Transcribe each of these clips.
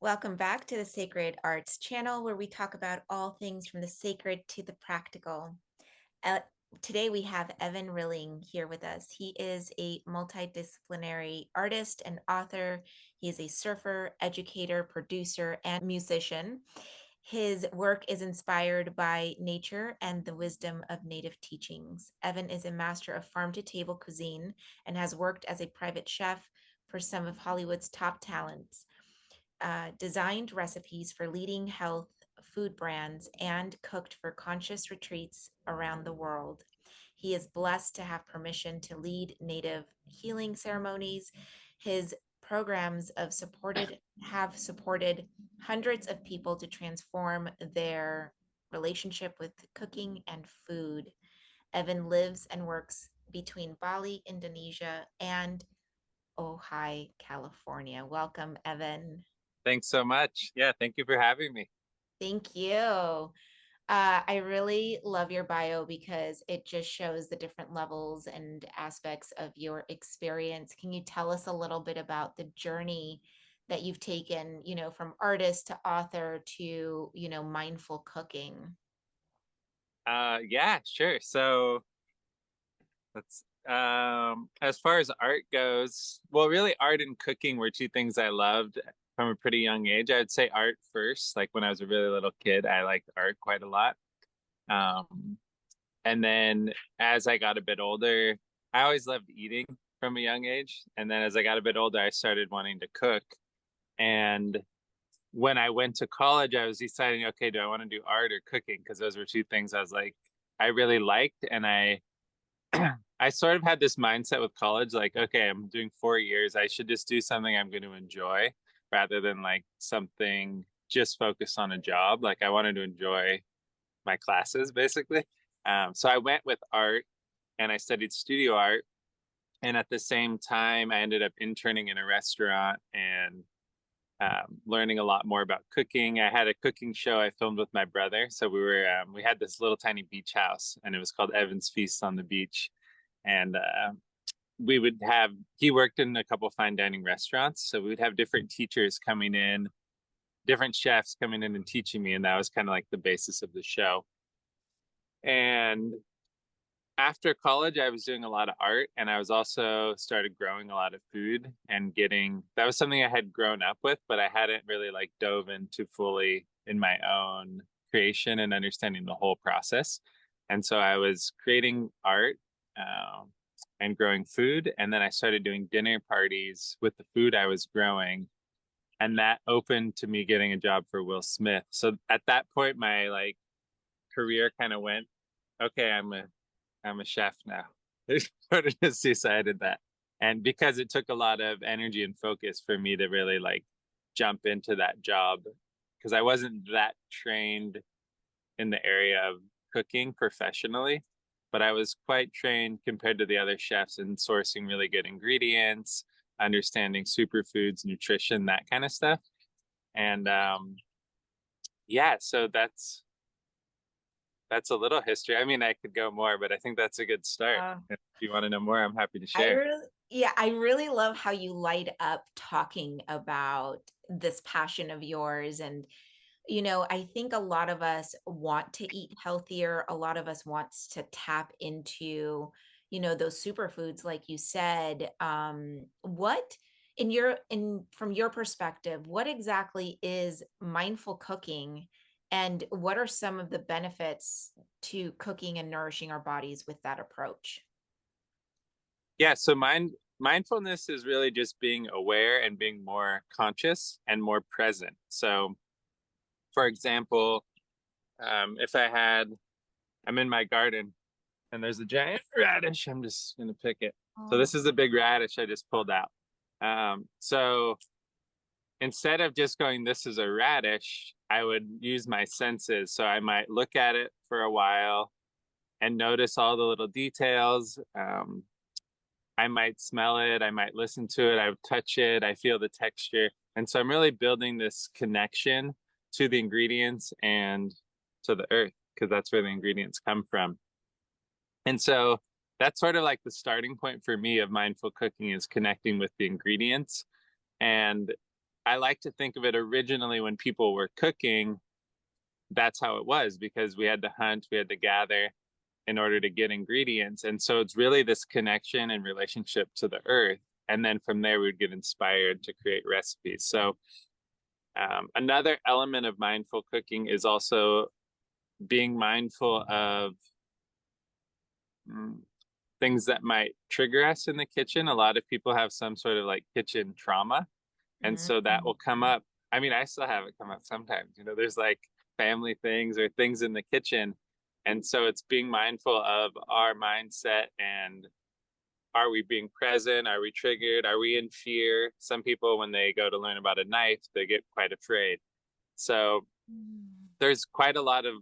Welcome back to the Sacred Arts channel, where we talk about all things from the sacred to the practical. Uh, Today, we have Evan Rilling here with us. He is a multidisciplinary artist and author. He is a surfer, educator, producer, and musician. His work is inspired by nature and the wisdom of native teachings. Evan is a master of farm to table cuisine and has worked as a private chef for some of Hollywood's top talents, designed recipes for leading health food brands, and cooked for conscious retreats around the world. He is blessed to have permission to lead native healing ceremonies. His programs have supported hundreds of people to transform their relationship with cooking and food. Evan lives and works between Bali, Indonesia, and Ojai, California. Welcome, Evan. Thanks so much. Yeah, thank you for having me. Thank you. I really love your bio because it just shows the different levels and aspects of your experience. Can you tell us a little bit about the journey that you've taken, from artist to author to, mindful cooking? Yeah, sure. So let's as far as art goes, well, really art and cooking were two things I loved from a pretty young age. I would say art first. Like when I was a really little kid, I liked art quite a lot. Um, and then as I got a bit older, I always loved eating from a young age. And then as I got a bit older, I started wanting to cook. And when I went to college, I was deciding, okay, do I want to do art or cooking? Because those were two things I was like, I really liked. And I sort of had this mindset with college, like, okay, I'm doing 4 years. I should just do something I'm going to enjoy rather than like something just focused on a job. Like I wanted to enjoy my classes basically. So I went with art and I studied studio art. And at the same time, I ended up interning in a restaurant and learning a lot more about cooking. I had a cooking show I filmed with my brother. So we had this little tiny beach house, and it was called Evan's Feast on the Beach. And we would have he worked in a couple fine dining restaurants, so we would have different teachers coming in, different chefs coming in and teaching me, and that was kind of like the basis of the show. And after college, I was doing a lot of art and I was also started growing a lot of food and getting that was something I had grown up with, but I hadn't really like dove into fully in my own creation and understanding the whole process. And so I was creating art um, and growing food. And then I started doing dinner parties with the food I was growing. And that opened to me getting a job for Will Smith. So at that point, my like career kind of went, okay, I'm a chef now. I sort of just decided that. And because it took a lot of energy and focus for me to really like jump into that job, because I wasn't that trained in the area of cooking professionally, but I was quite trained compared to the other chefs in sourcing really good ingredients, understanding superfoods, nutrition, that kind of stuff. And yeah, so that's a little history. I mean, I could go more, but I think that's a good start. Uh, If you want to know more, I'm happy to I share. really, yeah, I really love how you light up talking about this passion of yours. And I think a lot of us want to eat healthier. A lot of us wants to tap into, those superfoods, like you said. What in from your perspective, what exactly is mindful cooking, and what are some of the benefits to cooking and nourishing our bodies with that approach? Yeah, so mindfulness is really just being aware and being more conscious and more present. So, for example, if I'm in my garden and there's a giant radish, I'm just gonna pick it. So Oh, this is a big radish I just pulled out. So instead of just going, this is a radish, I would use my senses. So I might look at it for a while and notice all the little details. I might smell it, I might listen to it, I would touch it, I feel the texture. And so I'm really building this connection to the ingredients and to the earth, because that's where the ingredients come from. And so that's sort of like the starting point for me of mindful cooking is connecting with the ingredients. And I like to think of it originally when people were cooking, that's how it was because we had to hunt, we had to gather in order to get ingredients. And so it's really this connection and relationship to the earth. And then from there, we would get inspired to create recipes. So another element of mindful cooking is also being mindful of mm, things that might trigger us in the kitchen. A lot of people have some sort of like kitchen trauma. And so that will come Mhm. up. I mean, I still have it come up sometimes. There's like family things or things in the kitchen. And so it's being mindful of our mindset and are we being present? Are we triggered? Are we in fear? Some people, when they go to learn about a knife, they get quite afraid. So Mm. there's quite a lot of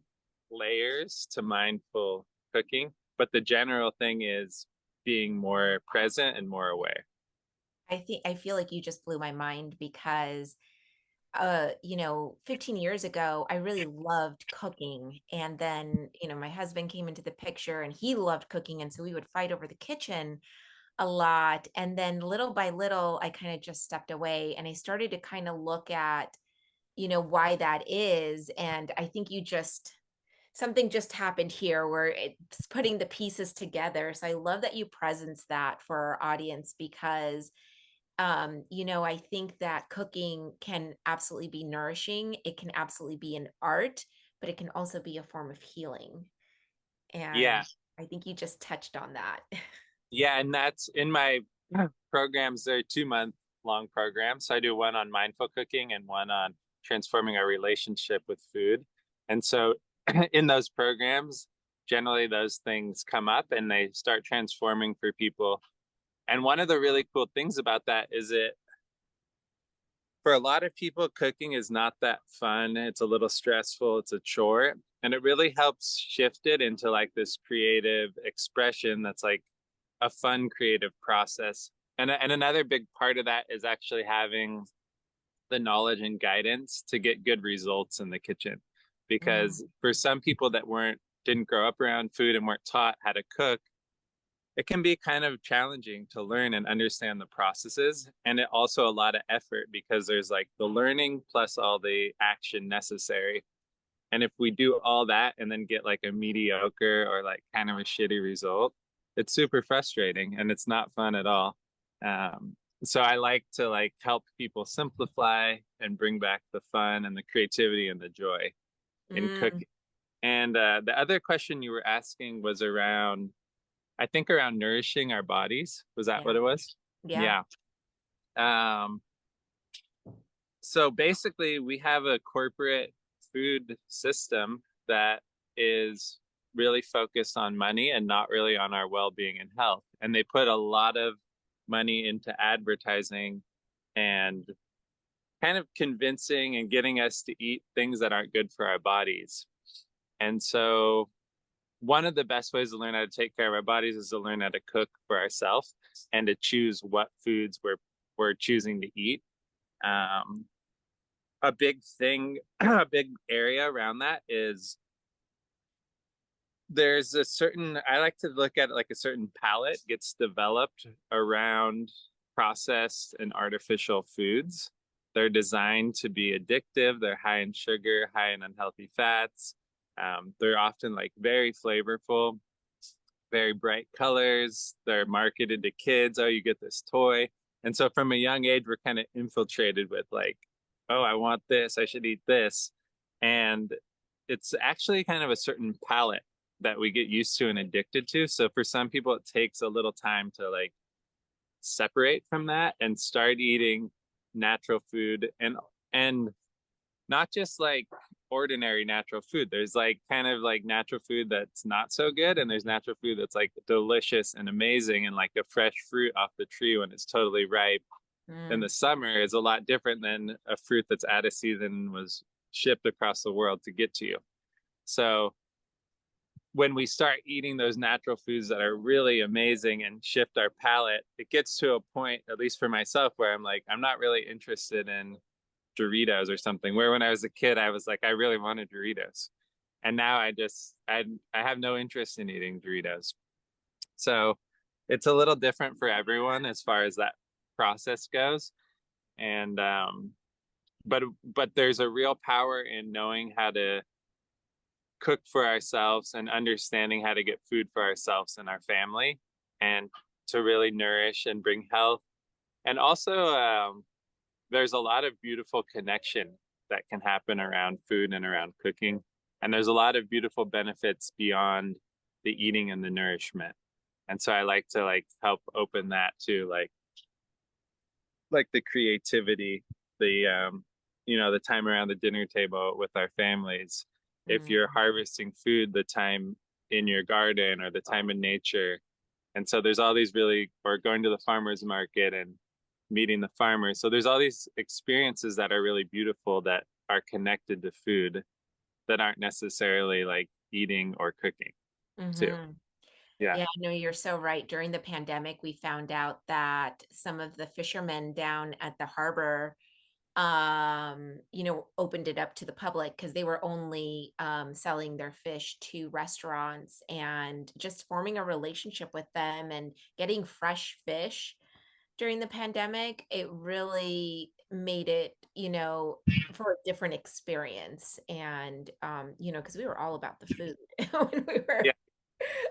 layers to mindful cooking, but the general thing is being more present and more aware. I feel like you just blew my mind because 15 years ago, I really loved cooking. And then, my husband came into the picture and he loved cooking. And so we would fight over the kitchen a lot. And then little by little, I kind of just stepped away and I started to kind of look at, why that is. And I think something just happened here where it's putting the pieces together. So I love that you presence that for our audience because I think that cooking can absolutely be nourishing. It can absolutely be an art, but it can also be a form of healing. Yeah. And I think you just touched on that. Yeah. And that's in my programs. They're 2-month long programs. So I do one on mindful cooking and one on transforming our relationship with food. And so in those programs, generally those things come up and they start transforming for people. And one of the really cool things about that is for a lot of people, cooking is not that fun. It's a little stressful. It's a chore. And it really helps shift it into like this creative expression that's like a fun creative process. And another big part of that is actually having the knowledge and guidance to get good results in the kitchen. Mm, Because for some people that didn't grow up around food and weren't taught how to cook, it can be kind of challenging to learn and understand the processes. And it also a lot of effort because there's like the learning plus all the action necessary. And if we do all that and then get like a mediocre or like kind of a shitty result, it's super frustrating and it's not fun at all. So I like to like help people simplify and bring back the fun and the creativity and the joy in mm, cooking. And the other question you were asking was around, I think around nourishing our bodies. Was that yeah. what it was? Yeah. Yeah. Um, so basically, we have a corporate food system that is really focused on money and not really on our well-being and health. And they put a lot of money into advertising and kind of convincing and getting us to eat things that aren't good for our bodies. And so one of the best ways to learn how to take care of our bodies is to learn how to cook for ourselves and to choose what foods we're choosing to eat. Um, a big thing, a big area around that is there's a certain, I like to look at it like a certain palate gets developed around processed and artificial foods. They're designed to be addictive. They're high in sugar, high in unhealthy fats. They're often like very flavorful, very bright colors. They're marketed to kids. Oh, you get this toy. And so from a young age, we're kind of infiltrated with like, oh, I want this. I should eat this. And it's actually kind of a certain palate that we get used to and addicted to. So for some people, it takes a little time to like separate from that and start eating natural food and not just like ordinary natural food. There's like kind of like natural food that's not so good, and there's natural food that's like delicious and amazing, and like a fresh fruit off the tree when it's totally ripe in Mm, the summer is a lot different than a fruit that's out of season and was shipped across the world to get to you. So when we start eating those natural foods that are really amazing and shift our palate, it gets to a point, at least for myself, where I'm like, I'm not really interested in Doritos or something. Where when I was a kid, I was like, I really wanted Doritos, and now I have no interest in eating Doritos. So it's a little different for everyone as far as that process goes, and but there's a real power in knowing how to cook for ourselves and understanding how to get food for ourselves and our family and to really nourish and bring health. And also, there's a lot of beautiful connection that can happen around food and around cooking. And there's a lot of beautiful benefits beyond the eating and the nourishment. And so I like to like help open that to like the creativity, the the time around the dinner table with our families. If Mm, you're harvesting food, the time in your garden or the time in nature. And so there's all these really, or going to the farmer's market and meeting the farmers. So there's all these experiences that are really beautiful that are connected to food that aren't necessarily like eating or cooking too. mhm. Yeah. Yeah, no, you're so right. During the pandemic, we found out that some of the fishermen down at the harbor, opened it up to the public because they were only selling their fish to restaurants, and just forming a relationship with them and getting fresh fish during the pandemic, it really made it, for a different experience. And, because we were all about the food when we were Yeah.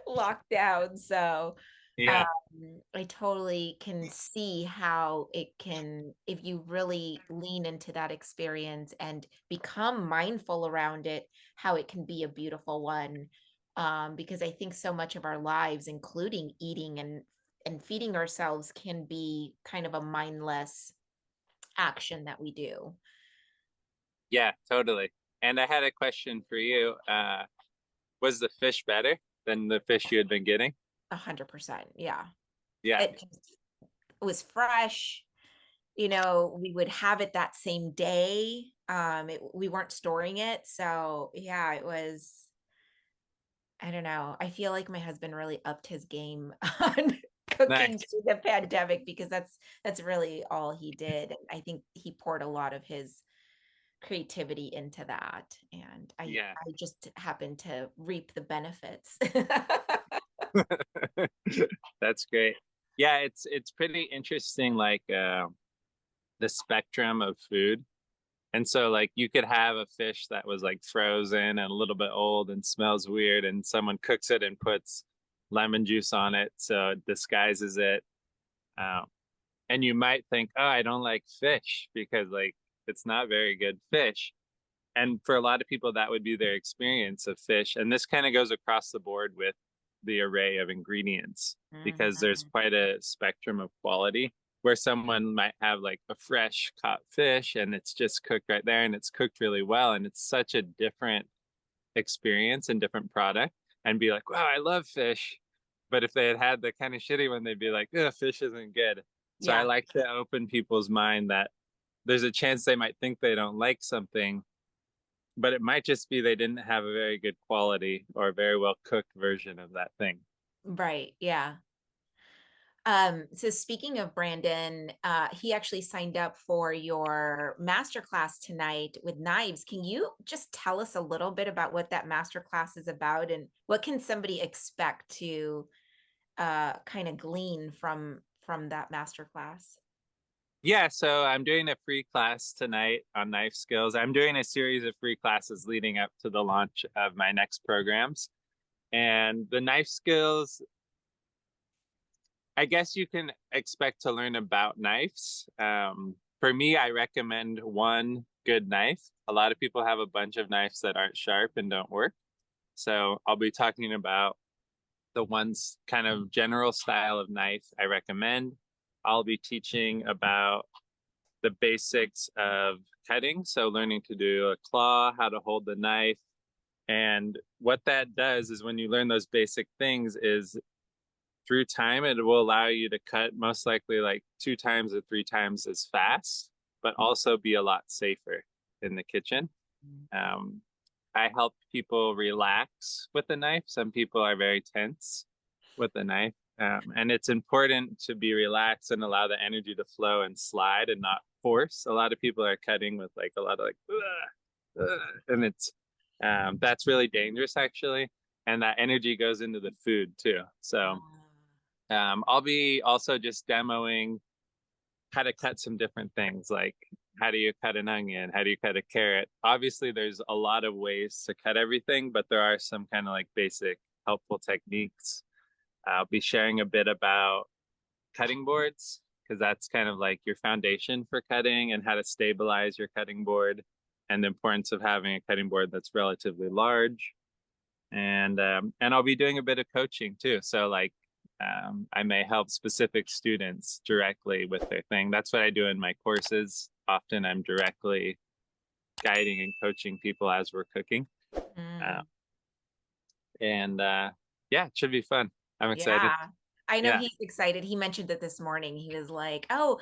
locked down. So, Yeah. I totally can see how it can, if you really lean into that experience and become mindful around it, how it can be a beautiful one. Because I think so much of our lives, including eating and feeding ourselves, can be kind of a mindless action that we do. Yeah, totally. And I had a question for you. Was the fish better than the fish you had been getting? 100%. Yeah. Yeah. It just was fresh. We would have it that same day. We weren't storing it. So yeah, it was, I don't know. I feel like my husband really upped his game on cooking Nice. through the pandemic, because that's really all he did. And I think he poured a lot of his creativity into that. And I Yeah. I just happened to reap the benefits. That's great. Yeah, it's pretty interesting like the spectrum of food. And so like you could have a fish that was like frozen and a little bit old and smells weird and someone cooks it and puts lemon juice on it so it disguises it. Um, and you might think, "Oh, I don't like fish because like it's not very good fish." And for a lot of people that would be their experience of fish. And this kind of goes across the board with the array of ingredients because there's Mhm. quite a spectrum of quality where someone might have like a fresh caught fish and it's just cooked right there and it's cooked really well and it's such a different experience and different product and be like, wow, I love fish. But if they had had the kind of shitty one, they'd be like, ugh, fish isn't good. So I Yeah. like to open people's mind that there's a chance they might think they don't like something, but it might just be they didn't have a very good quality or a very well cooked version of that thing. Right. Yeah. So speaking of Brandon, he actually signed up for your masterclass tonight with knives. Can you just tell us a little bit about what that masterclass is about, and what can somebody expect to kind of glean from that masterclass? Yeah, so I'm doing a free class tonight on knife skills. I'm doing a series of free classes leading up to the launch of my next programs. And the knife skills, I guess you can expect to learn about knives. For me, I recommend one good knife. A lot of people have a bunch of knives that aren't sharp and don't work. So I'll be talking about the one's kind of general style of knife I recommend. I'll be teaching about the basics of cutting. So learning to do a claw, how to hold the knife. And what that does is when you learn those basic things is through time, it will allow you to cut most likely like 2 times or 3 times as fast, but also be a lot safer in the kitchen. Um, I help people relax with the knife. Some people are very tense with the knife. And it's important to be relaxed and allow the energy to flow and slide and not force. A lot of people are cutting with like a lot of like, ugh, ugh, and it's that's really dangerous actually. And that energy goes into the food too. So I'll be also just demoing how to cut some different things like how do you cut an onion? How do you cut a carrot? Obviously, there's a lot of ways to cut everything, but there are some kind of like basic helpful techniques. I'll be sharing a bit about cutting boards because that's kind of like your foundation for cutting and how to stabilize your cutting board and the importance of having a cutting board that's relatively large. And I'll be doing a bit of coaching too. So like I may help specific students directly with their thing. That's what I do in my courses. Often I'm directly guiding and coaching people as we're cooking. Uh, Mm, and yeah, it should be fun. I'm excited. yeah. I know Yeah. he's excited. He mentioned it this morning. He was like, "Oh,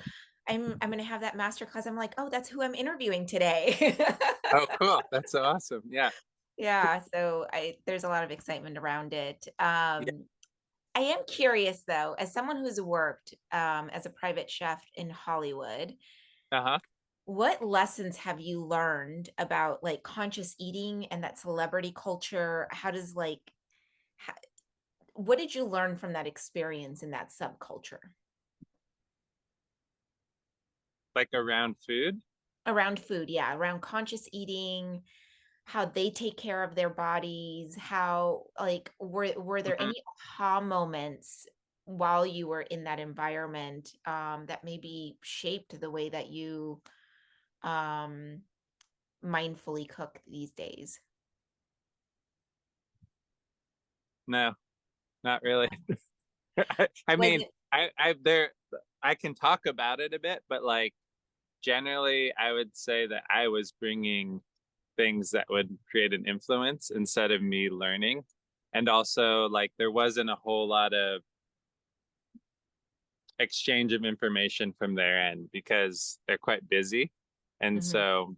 I'm gonna have that master class." I'm like, "Oh, that's who I'm interviewing today." Oh, cool. That's awesome. Yeah. Yeah, so I there's a lot of excitement around it. Yeah. I am curious though, as someone who's worked as a private chef in Hollywood, Uh-huh. what lessons have you learned about like conscious eating and that celebrity culture? How does ho- what did you learn from that experience in that subculture Like around food. around food? Yeah, around conscious eating, how they take care of their bodies, how like were there Mhm. any aha moments while you were in that environment that maybe shaped the way that you um mindfully cook these days? No, not really. I Was mean, it I can talk about it a bit, but like generally, I would say that I was bringing things that would create an influence instead of me learning. And also, like, there wasn't a whole lot of exchange of information from their end because they're quite busy. And Mhm, so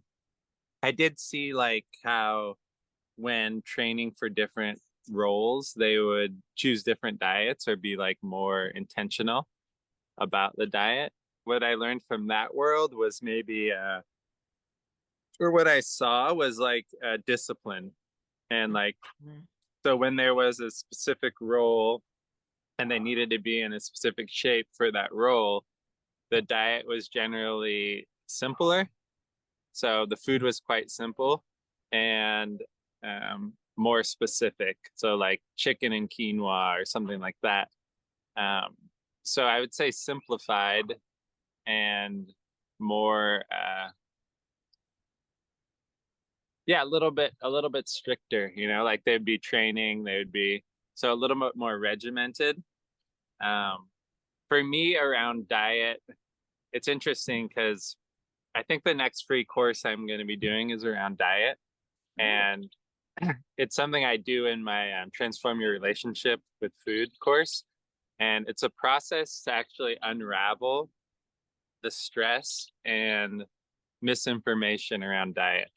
I did see, like, how when training for different roles, they would choose different diets or be like more intentional about the diet. What I learned from that world was maybe or what I saw was like discipline. And like, mhm, so when there was a specific role and they needed to be in a specific shape for that role, the diet was generally simpler. So the food was quite simple and more specific. So like chicken and quinoa or something like that. Um, so I would say simplified and more yeah, a little bit stricter, you know, like they'd be training, they would be so a little bit more regimented. Um, for me around diet, it's interesting because I think the next free course I'm going to be doing is around diet. oh, And it's something I do in my Transform Your Relationship with Food course. And it's a process to actually unravel the stress and misinformation around diet.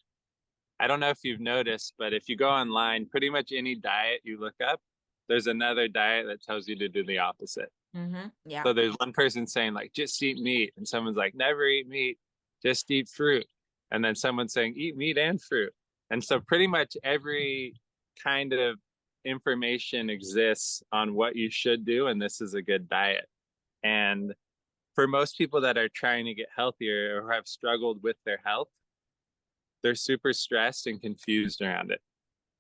I don't know if you've noticed, but if you go online, pretty much any diet you look up, there's another diet that tells you to do the opposite. yeah. So there's one person saying like just eat meat, and someone's like never eat meat, just eat fruit, and then someone's saying eat meat and fruit. And so pretty much every kind of information exists on what you should do, and this is a good diet. And for most people that are trying to get healthier or have struggled with their health, they're super stressed and confused around it.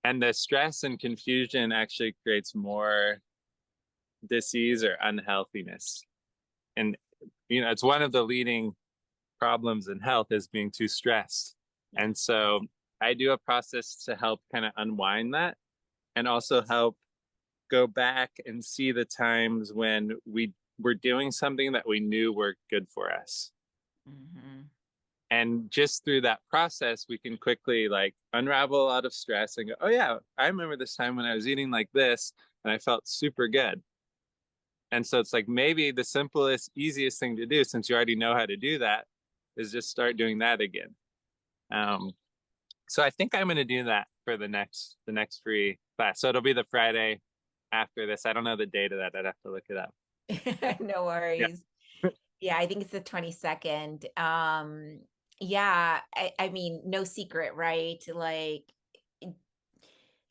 And the stress and confusion actually creates more disease or unhealthiness. And you know, it's one of the leading problems in health is being too stressed. Yeah. And so I do a process to help kind of unwind that and also help go back and see the times when we were doing something that we knew were good for us. Mhm. And just through that process, we can quickly like unravel a lot of stress and go, oh, yeah, I remember this time when I was eating like this and I felt super good. And so it's like maybe the simplest, easiest thing to do, since you already know how to do that, is just start doing that again. Um, so I think I'm going to do that for the next free class. So it'll be the Friday after this. I don't know the date of that. I'd have to look it up. No Yeah. worries. Yeah, I think it's the 22nd. Yeah, I mean, no secret, right? Like,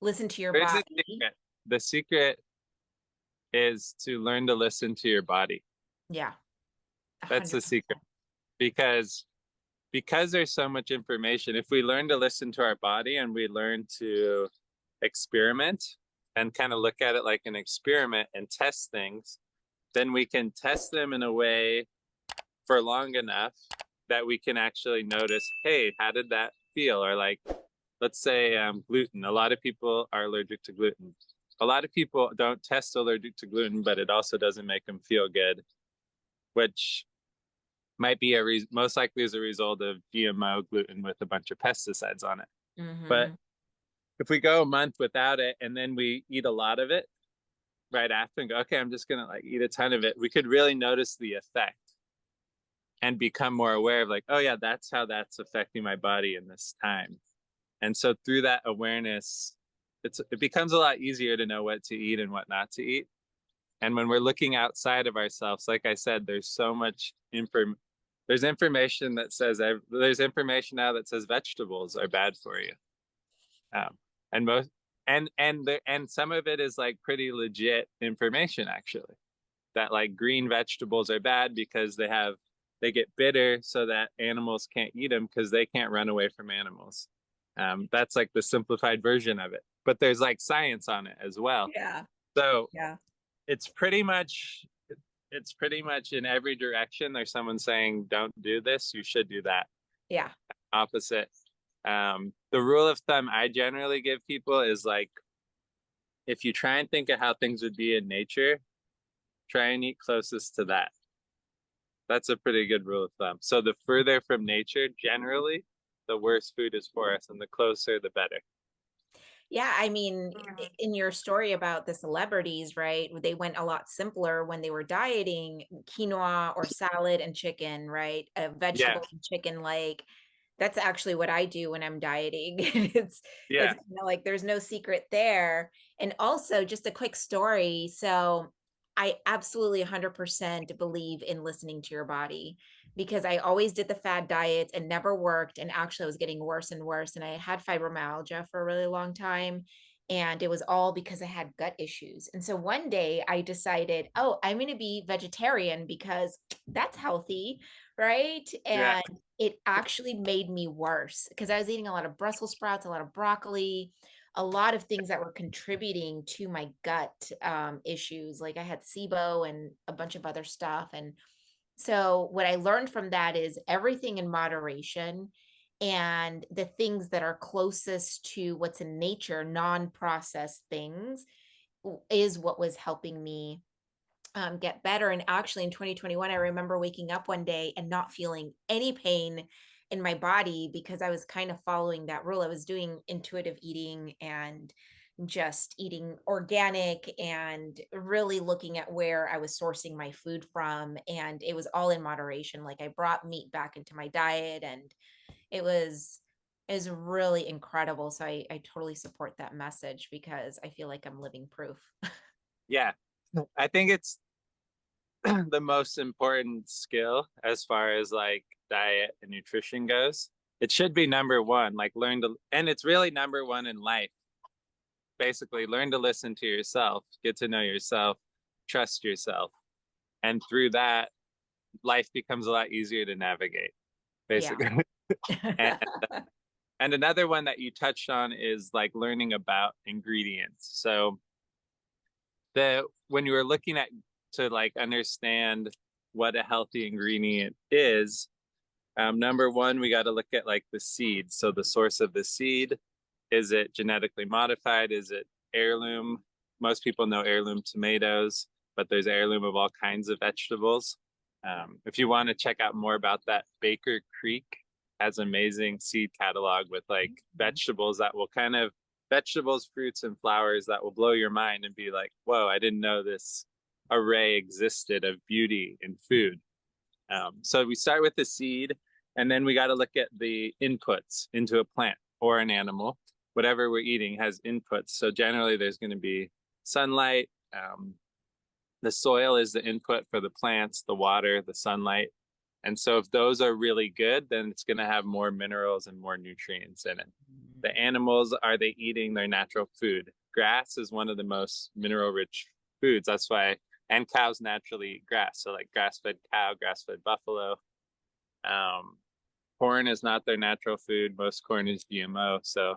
listen to your There's a body. secret. The secret is to learn to listen to your body. Yeah, That's the secret 100%. because because there's so much information, if we learn to listen to our body and we learn to experiment and kind of look at it like an experiment and test things, then we can test them in a way for long enough that we can actually notice, hey, how did that feel? Or like, let's say gluten. A lot of people are allergic to gluten. A lot of people don't test allergic to gluten, but it also doesn't make them feel good, which might be most likely as a result of GMO gluten with a bunch of pesticides on it. But Hmm. if we go a month without it and then we eat a lot of it right after and go, okay, I'm just gonna like eat a ton of it, we could really notice the effect and become more aware of like, oh yeah, that's how that's affecting my body in this time. And so through that awareness, it becomes a lot easier to know what to eat and what not to eat. And when we're looking outside of ourselves, like I said, there's so much there's information that says there's information now that says vegetables are bad for you. Um, and most and some of it is like pretty legit information actually. That like green vegetables are bad because they get bitter so that animals can't eat them because they can't run away from animals. That's like the simplified version of it. But there's like science on it as well. Yeah. So Yeah. it's pretty much it's pretty much in every direction. There's someone saying, "Don't do this. You should do that." Yeah. Opposite. The rule of thumb I generally give people is like, if you try and think of how things would be in nature, try and eat closest to that. That's a pretty good rule of thumb. So the further from nature, generally, the worse food is for us, and the closer, the better. Yeah, I mean, in your story about the celebrities, right? They went a lot simpler when they were dieting, quinoa or salad and chicken, right? Yeah, Vegetable and chicken, like that's actually what I do when I'm dieting. It's yeah, kind of like there's no secret there. And also just a quick story. So I absolutely 100% believe in listening to your body because I always did the fad diets and never worked. And actually, I was getting worse and worse. And I had fibromyalgia for a really long time. And it was all because I had gut issues. And so one day I decided, oh, I'm going to be vegetarian because that's healthy. Right. yeah, And it actually made me worse because I was eating a lot of Brussels sprouts, a lot of broccoli, a lot of things that were contributing to my gut issues. Like I had SIBO and a bunch of other stuff. And so what I learned from that is everything in moderation and the things that are closest to what's in nature, non-processed things, is what was helping me get better. And actually, in 2021, I remember waking up one day and not feeling any pain in my body because I was kind of following that rule. I was doing intuitive eating and just eating organic and really looking at where I was sourcing my food from. And it was all in moderation. Like I brought meat back into my diet and it was is really incredible. So I totally support that message because I feel like I'm living proof. yeah. I think it's the most important skill as far as like diet and nutrition goes. It should be number one, like and it's really number one in life. Basically, learn to listen to yourself, get to know yourself, trust yourself. And through that, life becomes a lot easier to navigate, Yeah. basically. and, and another one that you touched on is like learning about ingredients. So when you were looking at to like understand what a healthy ingredient is, number one, we got to look at like the seed. So the source of the seed, is it genetically modified? Is it heirloom? Most people know heirloom tomatoes, but there's heirloom of all kinds of vegetables. If you want to check out more about that, Baker Creek has an amazing seed catalog with like Mhm. vegetables that will kind of vegetables, fruits, and flowers that will blow your mind and be like, whoa, I didn't know this array existed of beauty in food. So we start with the seed, and then we got to look at the inputs into a plant or an animal. Whatever we're eating has inputs. So generally, there's going to be sunlight. The soil is the input for the plants, the water, the sunlight. And so if those are really good, then it's going to have more minerals and more nutrients in it. The animals, are they eating their natural food? Grass is one of the most mineral rich foods. That's why, and cows naturally eat grass. So like grass fed cow, grass fed buffalo. Um, corn is not their natural food. Most corn is GMO. So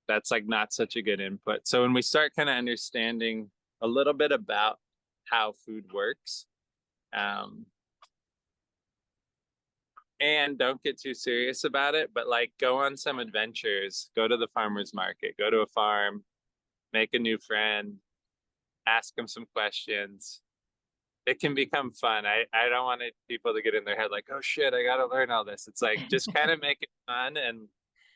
that's like not such a good input. So when we start kind of understanding a little bit about how food works, um, and don't get too serious about it, but like go on some adventures, go to the farmer's market, go to a farm, make a new friend, ask them some questions. It can become fun. I don't want people to get in their head like, oh shit, I got to learn all this. It's like just kind of make it fun and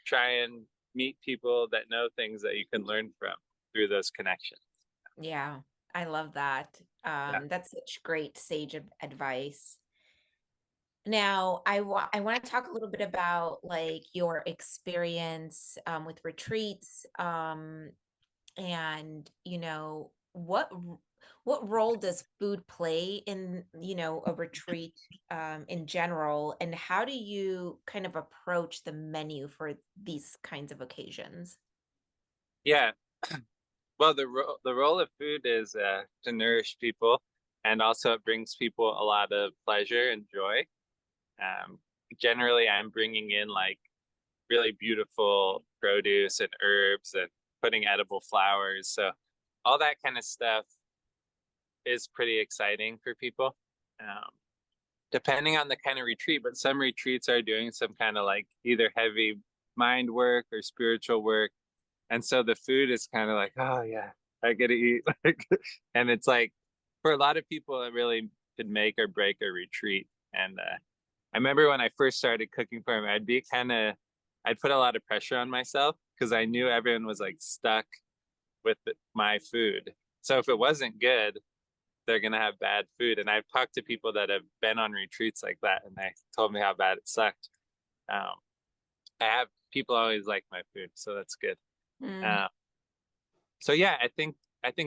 try and meet people that know things that you can learn from through those connections. Yeah, I love that. Yeah. That's such great sage advice. Now, I want to talk a little bit about like your experience with retreats, and what role does food play in a retreat in general, and how do you kind of approach the menu for these kinds of occasions? Yeah. Well, the role of food is to nourish people, and also it brings people a lot of pleasure and joy. Um, Generally, I'm bringing in like really beautiful produce and herbs and putting edible flowers. So all that kind of stuff is pretty exciting for people. Um, Depending on the kind of retreat, but some retreats are doing some kind of like either heavy mind work or spiritual work. And so the food is kind of like, oh yeah, I get to eat. And it's like for a lot of people, it really could make or break a retreat. And I remember when I first started cooking for him, I'd put a lot of pressure on myself because I knew everyone was like stuck with my food. So if it wasn't good, they're gonna have bad food. And I've talked to people that have been on retreats like that, and they told me how bad it sucked. Um, I have people always like my food, so that's good. Mm, Uh, so yeah, I think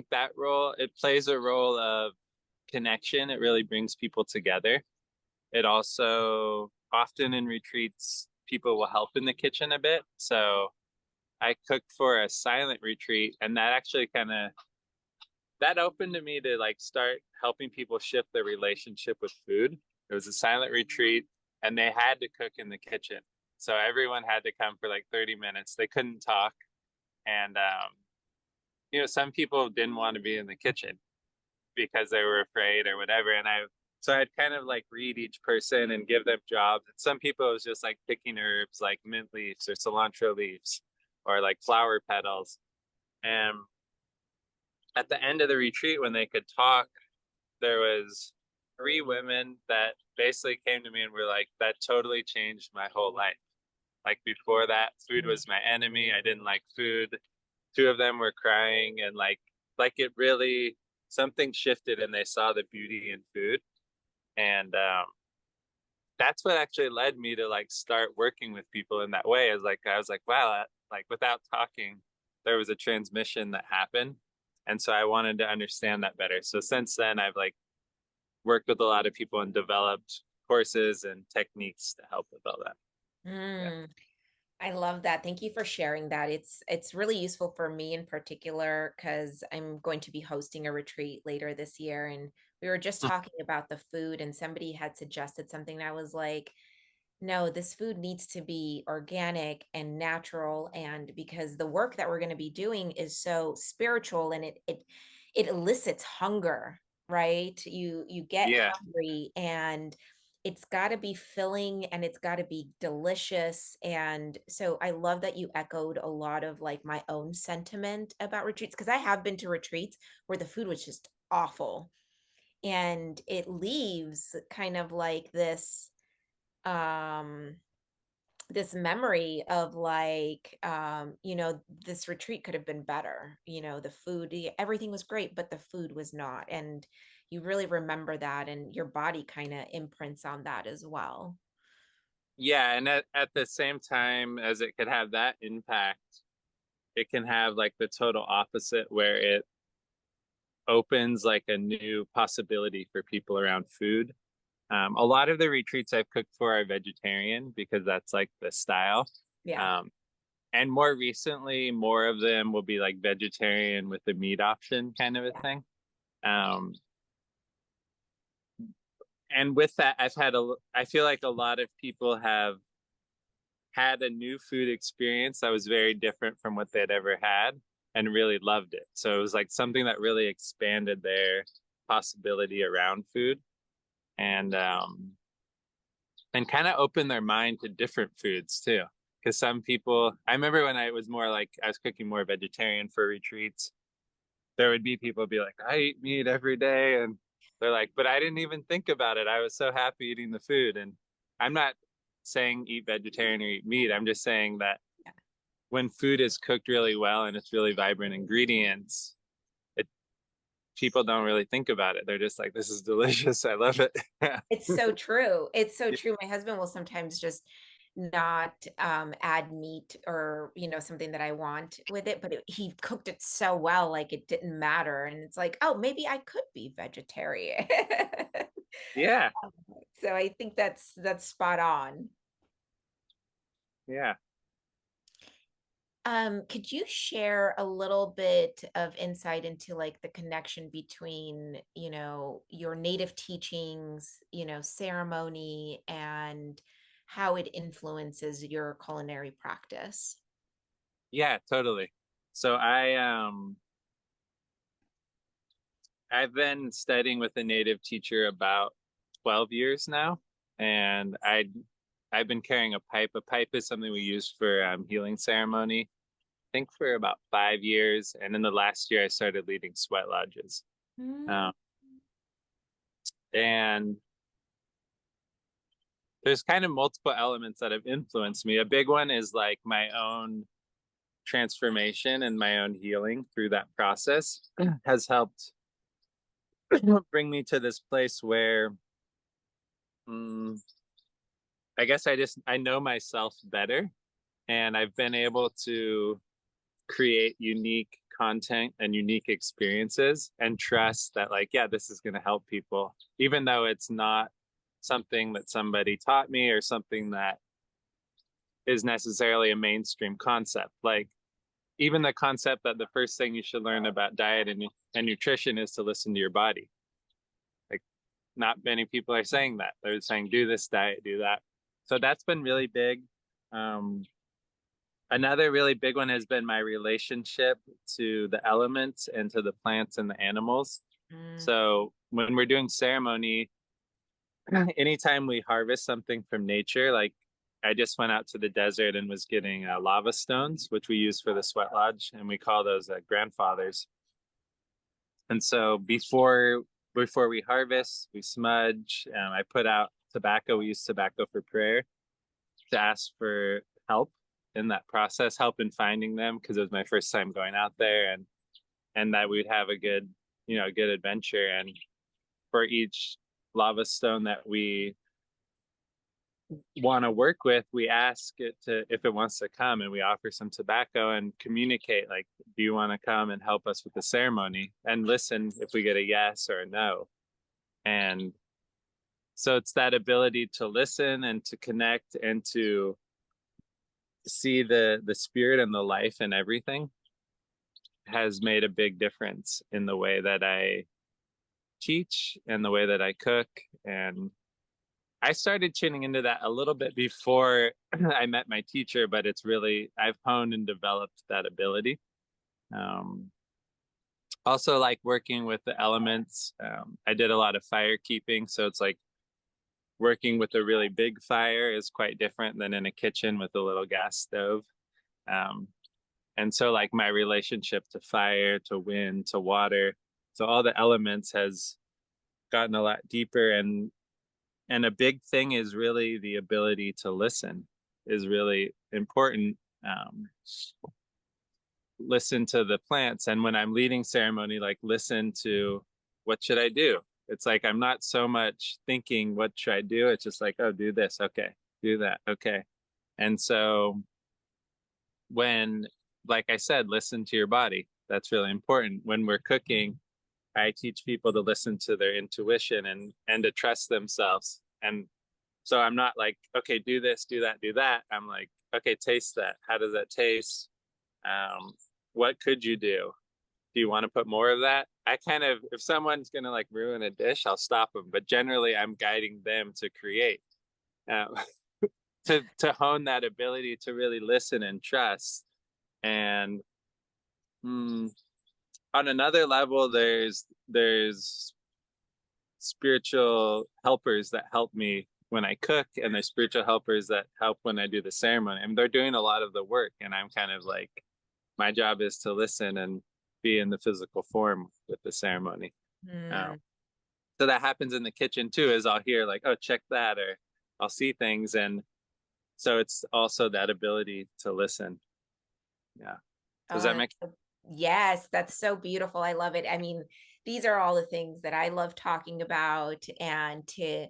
that role it plays a role of connection. It really brings people together. It also often in retreats, people will help in the kitchen a bit. So I cooked for a silent retreat, and that actually kind of that opened to me to like start helping people shift their relationship with food. It was a silent retreat, and they had to cook in the kitchen. So everyone had to come for like 30 minutes. They couldn't talk, and some people didn't want to be in the kitchen because they were afraid or whatever. So I'd kind of like read each person and give them jobs. And some people it was just like picking herbs like mint leaves or cilantro leaves or like flower petals. And at the end of the retreat, when they could talk, there was three women that basically came to me and were like, that totally changed my whole life. Like before that, food was my enemy. I didn't like food. Two of them were crying and like it really something shifted and they saw the beauty in food. And that's what actually led me to like start working with people in that way. Is like I was like, wow, like without talking, there was a transmission that happened. And so I wanted to understand that better. So since then I've like worked with a lot of people and developed courses and techniques to help with all that. Yeah. mm. I love that. Thank you for sharing that. It's really useful for me in particular because I'm going to be hosting a retreat later this year, and we were just talking about the food, and somebody had suggested something, and I was like, no, this food needs to be organic and natural, and because the work that we're going to be doing is so spiritual, and it elicits hunger, right? You get Yeah. hungry, and it's got to be filling, and it's got to be delicious. And so I love that you echoed a lot of like my own sentiment about retreats, because I have been to retreats where the food was just awful, and it leaves kind of like um this memory of like, this retreat could have been better. The food, everything was great, but the food was not. And you really remember that, and your body kind of imprints on that as well. Yeah. And at the same time as it could have that impact, it can have like the total opposite where it opens like a new possibility for people around food. A lot of the retreats I've cooked for are vegetarian because that's like the style. Yeah. Um, and more recently, more of them will be like vegetarian with the meat option kind of a Yeah. thing. Um, and with that, I feel like a lot of people have had a new food experience that was very different from what they'd ever had and really loved it. So it was like something that really expanded their possibility around food and and kind of opened their mind to different foods too. Because some people, I remember when I was more like I was cooking more vegetarian for retreats, there would be people be like, I eat meat every day, and they're like, but I didn't even think about it. I was so happy eating the food. And I'm not saying eat vegetarian or eat meat. I'm just saying that when food is cooked really well and it's really vibrant ingredients, it people don't really think about it. They're just like, this is delicious. I love it. It's so true. It's so true. My husband will sometimes just not add meat or, something that I want with it, but he cooked it so well, like it didn't matter. And it's like, oh, maybe I could be vegetarian. Yeah. So I think that's spot on. Yeah. Could you share a little bit of insight into like the connection between, your native teachings, ceremony and how it influences your culinary practice? Yeah, totally. So I've been studying with a native teacher about 12 years now, and I've been carrying a pipe. A pipe is something we use for healing ceremony. I think for about 5 years, and in the last year, I started leading sweat lodges. Mm, Um, and there's kind of multiple elements that have influenced me. A big one is like my own transformation and my own healing through that process has helped bring me to this place where mm, I guess I know myself better, and I've been able to create unique content and unique experiences and trust that like yeah, this is going to help people even though it's not something that somebody taught me or something that is necessarily a mainstream concept. Like even the concept that the first thing you should learn about diet and nutrition is to listen to your body. Like not many people are saying that. They're saying do this diet, do that. So that's been really big. Um, Another really big one has been my relationship to the elements and to the plants and the animals. mm, So when we're doing ceremony, anytime we harvest something from nature, like I just went out to the desert and was getting lava stones, which we use for the sweat lodge, and we call those grandfathers. And so before we harvest, we smudge. I put out tobacco. We use tobacco for prayer to ask for help in that process, help in finding them because it was my first time going out there, and that we'd have a good, a good adventure. And for each lava stone that we want to work with, we ask it to if it wants to come, and we offer some tobacco and communicate like, do you want to come and help us with the ceremony, and listen if we get a yes or a no. And so it's that ability to listen and to connect and to see the spirit and the life in everything has made a big difference in the way that I teach and the way that I cook. And I started tuning into that a little bit before I met my teacher, but it's really, I've honed and developed that ability. Um, Also, like working with the elements, I did a lot of fire keeping. So it's like working with a really big fire is quite different than in a kitchen with a little gas stove. Um, and so, like, my relationship to fire, to wind, to water, so all the elements has gotten a lot deeper. And a big thing is really the ability to listen is really important. Listen to the plants, and when I'm leading ceremony, like listen to what should I do. It's like I'm not so much thinking what should I do, it's just like, oh, do this, okay, do that, okay. And so when, like I said, listen to your body, that's really important. When we're cooking, I teach people to listen to their intuition and to trust themselves. And so I'm not like, okay, do this, do that, do that. I'm like, okay, taste that. How does that taste? um what could you do you want to put more of that? I kind of, if someone's gonna like ruin a dish, I'll stop them, but generally I'm guiding them to create. um, to hone that ability to really listen and trust. And mm, on another level, there's spiritual helpers that help me when I cook, and there's spiritual helpers that help when I do the ceremony. I mean, they're doing a lot of the work, and I'm kind of like, my job is to listen and be in the physical form with the ceremony. Um, Hmm. so that happens in the kitchen too, is I'll hear like, oh, check that, or I'll see things. And so it's also that ability to listen. Yeah. Does Oh, that make yes, that's so beautiful. I love it. I mean, these are all the things that I love talking about, and to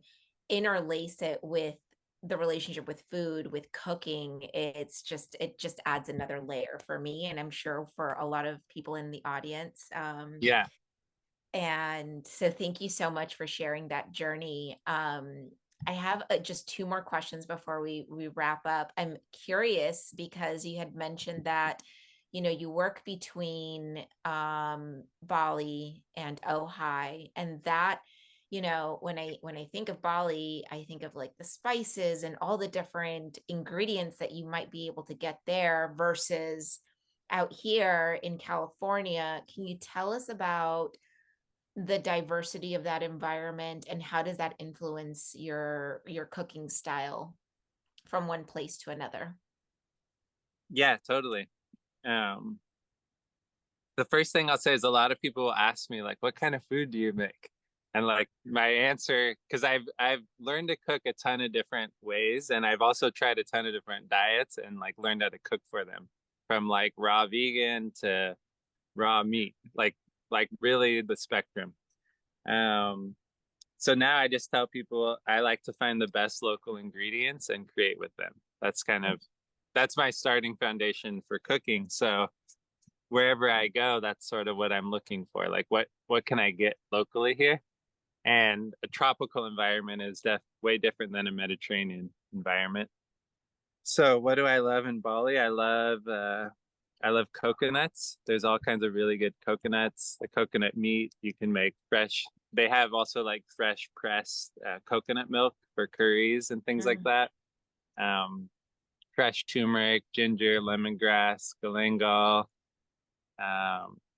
interlace it with the relationship with food, with cooking, it just adds another layer for me, and I'm sure for a lot of people in the audience. Yeah. And so thank you so much for sharing that journey. I have just two more questions before we wrap up. I'm curious because you had mentioned that, you work between Bali and Ojai, and that, when I think of Bali, I think of like the spices and all the different ingredients that you might be able to get there versus out here in California. Can you tell us about the diversity of that environment, and how does that influence your cooking style from one place to another? Yeah, totally. Um, the first thing I'll say is a lot of people will ask me like, what kind of food do you make? And like my answer, because I've learned to cook a ton of different ways, and I've also tried a ton of different diets and like learned how to cook for them, from like raw vegan to raw meat, like really the spectrum. Um, so now I just tell people I like to find the best local ingredients and create with them. That's my starting foundation for cooking. So wherever I go, that's sort of what I'm looking for. Like what can I get locally here? And a tropical environment is way different than a Mediterranean environment. So what do I love in Bali? I love coconuts. There's all kinds of really good coconuts. The coconut meat you can make fresh. They have also like fresh pressed coconut milk for curries and things like Mm. that. Um, Fresh turmeric, ginger, lemongrass, galangal.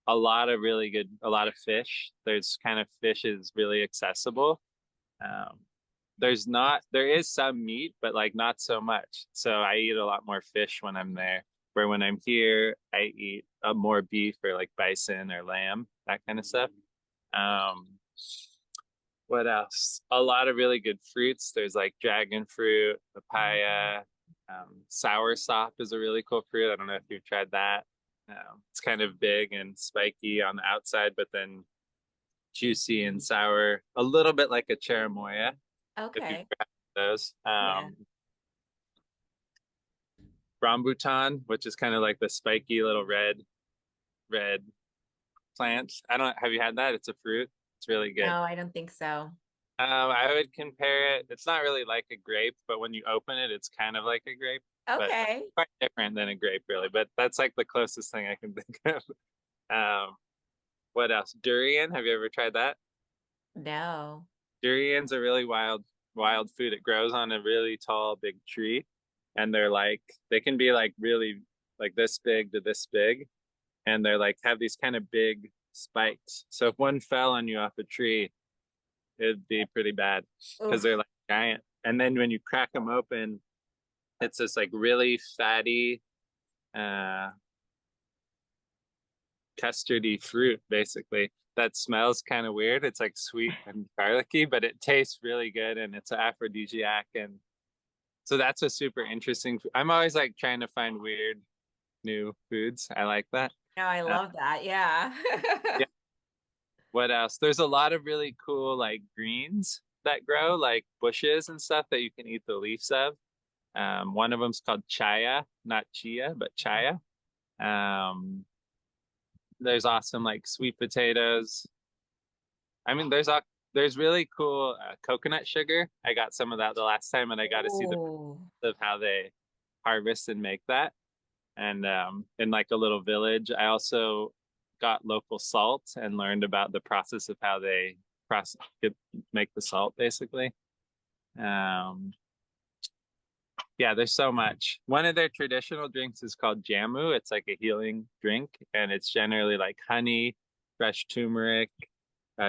A lot of fish. There's kind of fish is really accessible. Um, there is some meat, but like not so much. So I eat a lot more fish when I'm there. Where when I'm here, I eat more beef or like bison or lamb, that kind of stuff. Um, what else? A lot of really good fruits. There's like dragon fruit, papaya, sour sop is a really cool fruit. I don't know if you've tried that. It's kind of big and spiky on the outside, but then juicy and sour, a little bit like a cherimoya, if you've Okay. tried those. Yeah. Rambutan, which is kind of like the spiky little red plant. I don't Have you had that? It's a fruit. It's really good. No, I don't think so. I would compare it. It's not really like a grape, but when you open it, it's kind of like a grape, but Okay. quite different than a grape, really. But that's like the closest thing I can think of. Um, what else? Durian. Have you ever tried that? No. Durian's a really wild food. It grows on a really tall, big tree, and they can be like really like this big to this big, and they're like have these kind of big spikes. So if one fell on you off a tree, it'd be pretty bad because they're Oof. like giant. And then when you crack them open, it's this like really fatty, uh, custardy fruit, basically. That smells kind of weird. It's like sweet and garlicky, but it tastes really good, and it's an aphrodisiac. And so that's a super interesting. I'm always like trying to find weird new foods. I like that. No, I Uh, love that. Yeah. yeah. What else? There's a lot of really cool like greens that grow, like bushes and stuff that you can eat the leaves of. One of them's called chaya, not chia, but chaya. Um, there's awesome like sweet potatoes. I mean, there's really cool coconut sugar. I got some of that the last time, and I got to see the Oh. of how they harvest and make that. And in like a little village, I also got local salt and learned about the process of how they process make the salt, basically. Um, Yeah, there's so much. One of their traditional drinks is called jamu. It's like a healing drink, and it's generally like honey, fresh turmeric,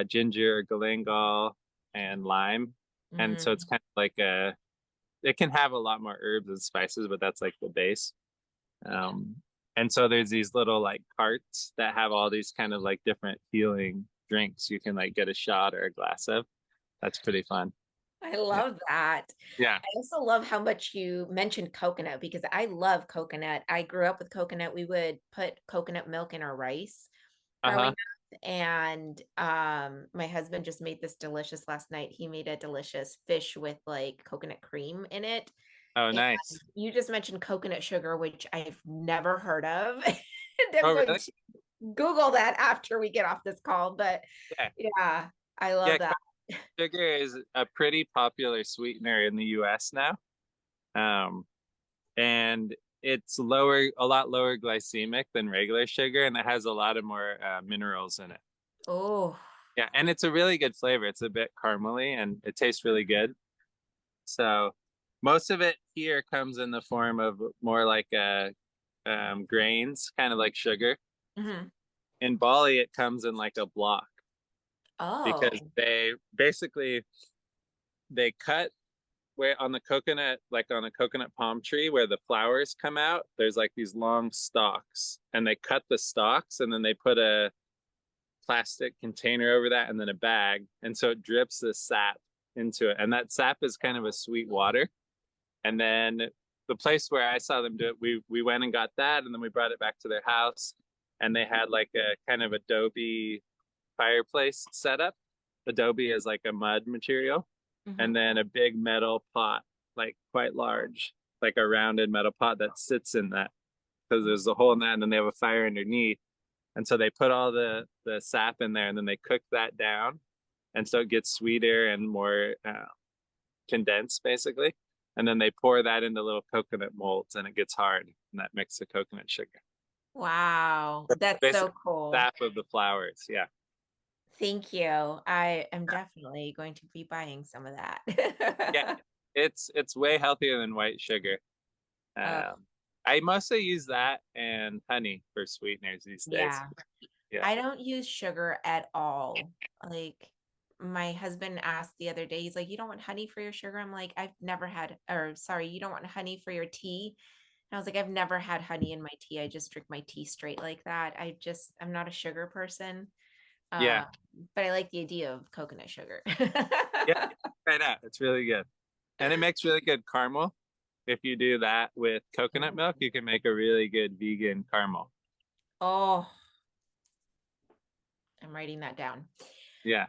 ginger, galangal, and lime. And so it's Mm. kind of like it can have a lot more herbs and spices, but that's like the base. Um, and so there's these little like carts that have all these kind of like different healing drinks you can like get a shot or a glass of. That's pretty fun. I Yeah. love that. Yeah. I also love how much you mentioned coconut because I love coconut. I grew up with coconut. We would put coconut milk in our rice growing Uh-huh. up. And my husband just made this delicious last night. He made a delicious fish with like coconut cream in it. Oh, And nice. you just mentioned coconut sugar, which I've never heard of. And I'm Oh, going really? to Google that after we get off this call. But Yeah. yeah, I love Yeah, that. sugar is a pretty popular sweetener in the US now. Um, and it's a lot lower glycemic than regular sugar, and it has a lot of more minerals in it. Oh, Yeah, and it's a really good flavor. It's a bit caramely and it tastes really good. So most of it here comes in the form of more like grains, kind of like sugar. mhm. In Bali, it comes in like a block because Oh, they cut where on the coconut, like on a coconut palm tree where the flowers come out, there's like these long stalks, and they cut the stalks and then they put a plastic container over that and then a bag. And so it drips the sap into it. And that sap is kind of a sweet water. And then the place where I saw them do it, we went and got that, and then we brought it back to their house, and they had like a kind of adobe fireplace setup. Adobe is like a mud material, and mhm. then a big metal pot, like quite large, like a rounded metal pot that sits in that because there's a hole in that, and then they have a fire underneath. And so they put all the sap in there, and then they cook that down, and so it gets sweeter and more condensed, basically. And then they pour that into little coconut molds, and it gets hard, and that makes the coconut sugar. Wow, that's so Basically, cool. sap of the flowers. Yeah, Thank you. I am definitely going to be buying some of yeah. that. It's way healthier than white sugar. Oh, Um, I mostly use that and honey for sweeteners these days. yeah. Yeah, I don't use sugar at all. Like my husband asked the other day, he's like, "You don't want honey for your sugar?" I'm like, "I've never had, or sorry, you don't want honey for your tea?" And I was like, "I've never had honey in my tea. I just drink my tea straight like that. I'm not a sugar person." yeah, Uh, but I like the idea of coconut sugar. yeah. Try that. It's really good, and it makes really good caramel. If you do that with coconut milk, you can make a really good vegan caramel. Oh, I'm writing that down. Yeah.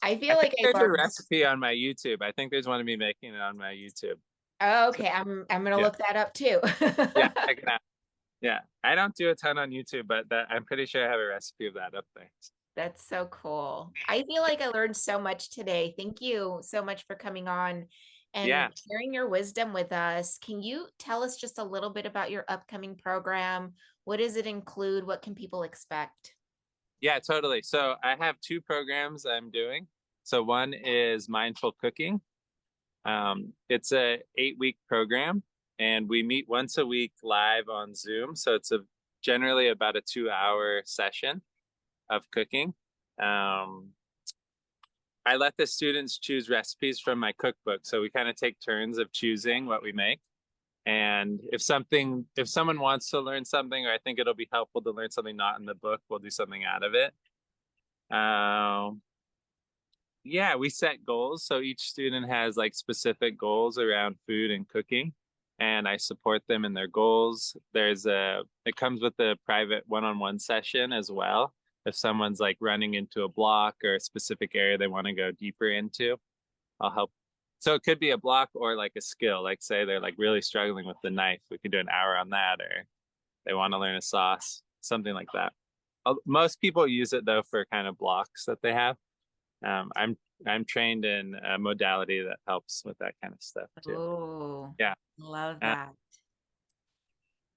I I feel think like I there's a learned. recipe on my YouTube. I think there's one of me making it on my YouTube. Oh, So okay, I'm gonna yeah, look that up too. yeah, check it out. Yeah, I don't do a ton on YouTube, but I'm pretty sure I have a recipe of that up there. That's so cool. I feel like I learned so much today. Thank you so much for coming on Yeah, and sharing your wisdom with us. Can you tell us just a little bit about your upcoming program? What does it include? What can people expect? yeah, totally. So I have two programs I'm doing. So one is mindful cooking. It's a 8 week program, and we meet once a week live on Zoom. So it's a generally about a 2 hour session of cooking. Um, I let the students choose recipes from my cookbook. So we kind of take turns of choosing what we make. And if someone wants to learn something, or I think it'll be helpful to learn something not in the book, we'll do something out of it. Um, yeah, we set goals. So each student has like specific goals around food and cooking, and I support them in their goals. It comes with a private one-on-one session as well. If someone's like running into a block or a specific area they want to go deeper into, I'll help. So it could be a block or like a skill. Like say they're like really struggling with the knife, we could do an hour on that, or they want to learn a sauce, something like that. Most people use it though for kind of blocks that they have. Um, I'm I'm trained in a modality that helps with that kind of stuff too. Oh, Yeah. love Uh, that.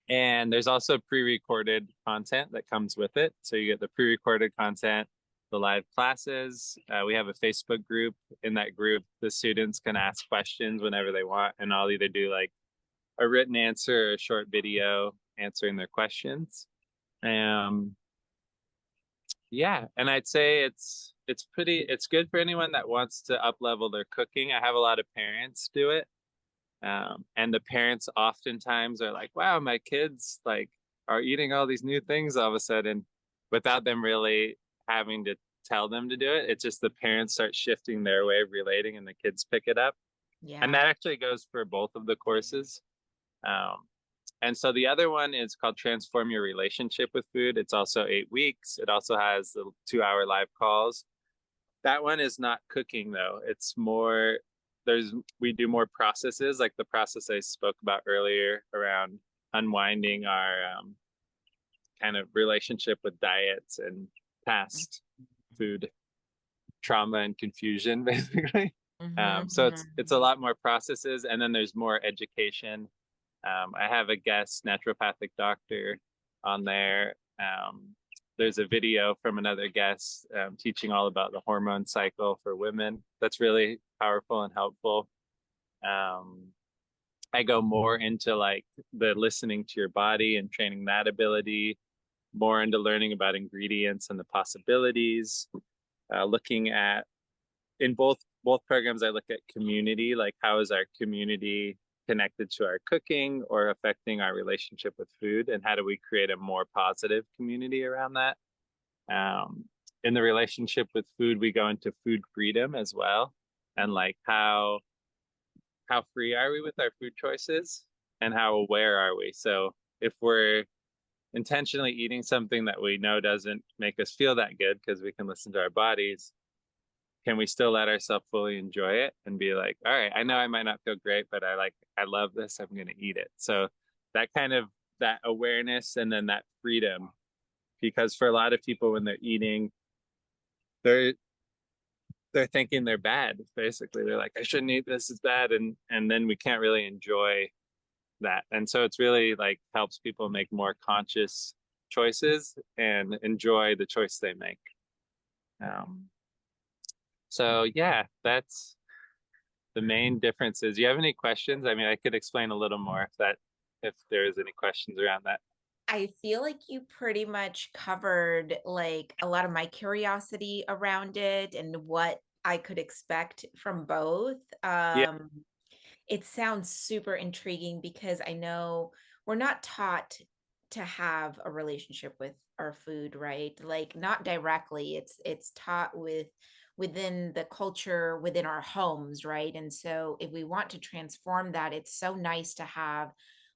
and there's also pre-recorded content that comes with it. So you get the pre-recorded content, the live classes. We have a Facebook group. In that group, the students can ask questions whenever they want, and I'll either do like a written answer or a short video answering their questions. Um, yeah, and I'd say it's good for anyone that wants to up level their cooking. I have a lot of parents do it. And the parents oftentimes are like, wow, my kids like are eating all these new things all of a sudden without them really having to tell them to do it. It's just the parents start shifting their way of relating and the kids pick it up. And Yeah. that actually goes for both of the courses. Um, and so the other one is called Transform Your Relationship with Food. It's also 8 weeks. It also has the 2 hour live calls. That one is not cooking though. It's more there's we do more processes like the process I spoke about earlier around unwinding our kind of relationship with diets and past food trauma and confusion basically. Mm-hmm, So it's a mm-hmm. lot more processes, and then there's more education. I have a guest naturopathic doctor on there. There's a video from another guest teaching all about the hormone cycle for women. That's really powerful and helpful. Um, I go more into like the listening to your body and training that ability, more into learning about ingredients and the possibilities, looking at in both programs I look at community, like how is our community connected to our cooking or affecting our relationship with food, and how do we create a more positive community around that. um, in the relationship with food we go into food freedom as well, and like how free are we with our food choices and how aware are we. So if we're intentionally eating something that we know doesn't make us feel that good because we can listen to our bodies, can we still let ourselves fully enjoy it and be like, all right, I know I might not feel great, but I love this, I'm going to eat it. So that kind of that awareness and then that freedom, because for a lot of people when they're eating, they're they're thinking they're bad. Basically, they're like, I shouldn't eat this, it's bad, and then we can't really enjoy that. And so it's really like helps people make more conscious choices and enjoy the choice they make. Um, so yeah, that's the main differences. Do you have any questions? I mean, I could explain a little more if there's any questions around that. I feel like you pretty much covered like a lot of my curiosity around it and what I could expect from both. Yeah, It sounds super intriguing because I know we're not taught to have a relationship with our food, right? Like not directly. It's taught within the culture, within our homes, right? And so if we want to transform that, it's so nice to have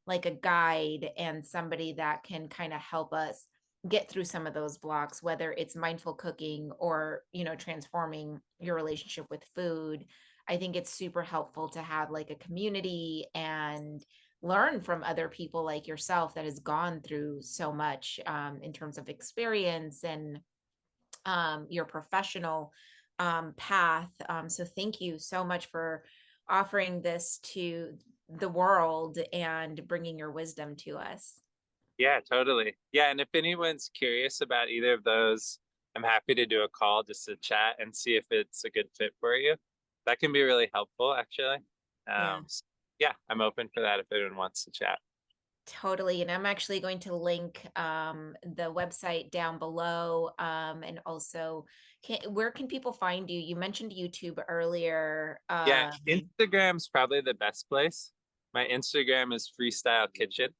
like a guide and somebody that can kind of help us get through some of those blocks, whether it's mindful cooking or, transforming your relationship with food. I think it's super helpful to have like a community and learn from other people like yourself that has gone through so much in terms of experience and your professional path. So thank you so much for offering this to the world and bringing your wisdom to us. yeah, totally. Yeah, and if anyone's curious about either of those, I'm happy to do a call just to chat and see if it's a good fit for you. That can be really helpful, actually. Yeah. Yeah, I'm open for that if anyone wants to chat. Totally. And I'm actually going to link the website down below. And also, where can people find you? You mentioned YouTube earlier. Yeah, Instagram's probably the best place. My Instagram is Freestyle Kitchen.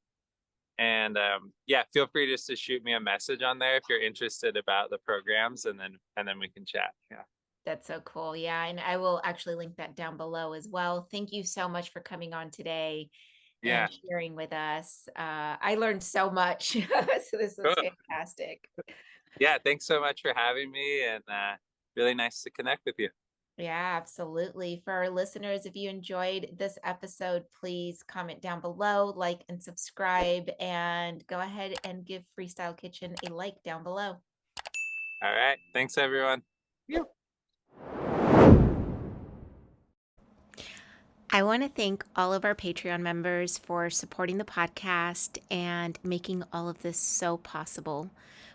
And yeah, feel free just to shoot me a message on there if you're interested about the programs, and then we can chat. Yeah. That's so cool. Yeah. And I will actually link that down below as well. Thank you so much for coming on today and Yeah. sharing with us. I learned so much. So this was Cool. fantastic. Yeah, thanks so much for having me, and really nice to connect with you. Yeah, absolutely. For our listeners, if you enjoyed this episode, please comment down below, like and subscribe, and go ahead and give Freestyle Kitchen a like down below. All right. Thanks, everyone. Yeah. I want to thank all of our Patreon members for supporting the podcast and making all of this so possible.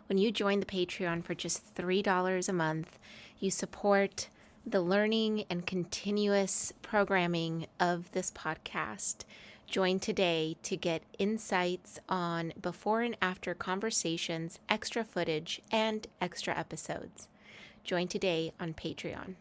When you join the Patreon for just $3 a month, you support the learning and continuous programming of this podcast. Join today to get insights on before and after conversations, extra footage, and extra episodes. Join today on Patreon.